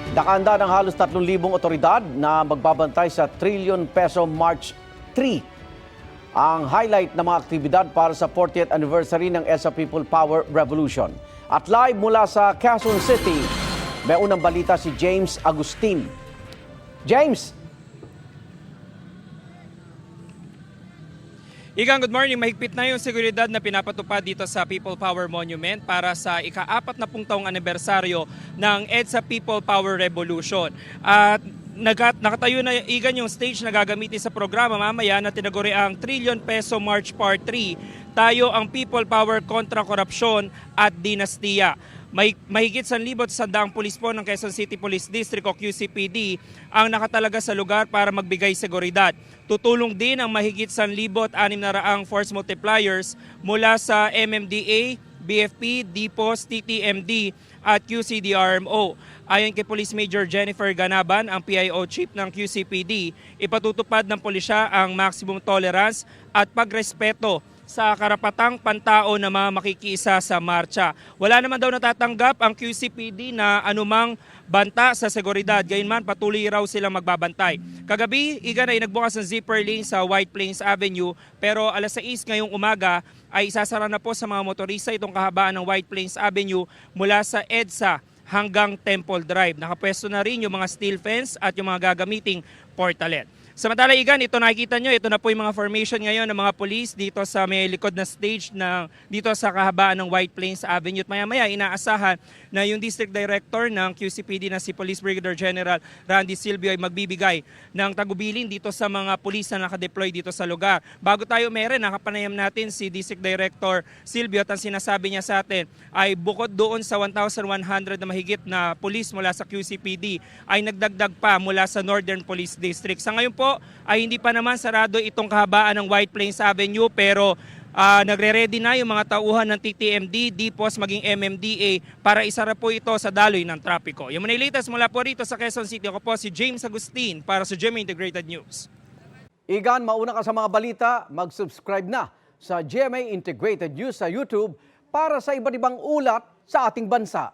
Nakahanda ng halos 3,000 otoridad na magbabantay sa trillion peso March 3. Ang highlight ng mga aktibidad para sa 40th anniversary ng EDSA People Power Revolution. At live mula sa Quezon City, may unang balita si James Agustin. James! Igang, good morning. Mahigpit na yung seguridad na pinapatupad dito sa People Power Monument para sa ika-40 taong anibersaryo ng EDSA People Power Revolution. At nakatayo na igan yung stage na gagamitin sa programa mamaya na tinaguri ang Trillion Peso March Part 3. Tayo ang People Power kontra korupsyon at dinastiya. Mahigit 1,100 pulis po ng Quezon City Police District o QCPD ang nakatalaga sa lugar para magbigay seguridad. Tutulong din ang mahigit 1,600 force multipliers mula sa MMDA, BFP, DPOS, TTMD at QCDRMO. Ayon kay Police Major Jennifer Ganaban, ang PIO Chief ng QCPD, ipatutupad ng pulisya ang maximum tolerance at pagrespeto sa karapatang pantao na mga makikisa sa marcha. Wala naman daw natatanggap ang QCPD na anumang banta sa seguridad. Gayunman, patuloy raw silang magbabantay. Kagabi, igan ay nagbukas ng zipper lane sa White Plains Avenue, pero alas 6 ngayong umaga ay isasara na po sa mga motorista itong kahabaan ng White Plains Avenue mula sa EDSA hanggang Temple Drive. Nakapwesto na rin yung mga steel fence at yung mga gagamiting portalet. Samantala, Igan, ito nakikita nyo, ito na po yung mga formation ngayon ng mga police dito sa may likod na stage dito sa kahabaan ng White Plains Avenue. At maya-maya, inaasahan na yung District Director ng QCPD na si Police Brigadier General Randy Silvio ay magbibigay ng tagubilin dito sa mga police na nakadeploy dito sa lugar. Bago tayo meron, nakapanayam natin si District Director Silvio at ang sinasabi niya sa atin ay bukod doon sa 1,100 na mahigit na police mula sa QCPD ay nagdagdag pa mula sa Northern Police District. Sa ngayon po, ay hindi pa naman sarado itong kahabaan ng White Plains Avenue pero nagre-ready na yung mga tauhan ng TTMD, DPOS maging MMDA para isara po ito sa daloy ng trapiko. Yung muna yung latest mula po rito sa Quezon City. Ako po si James Agustin para sa GMA Integrated News. Igan, mauna ka sa mga balita, mag-subscribe na sa GMA Integrated News sa YouTube para sa iba't ibang ulat sa ating bansa.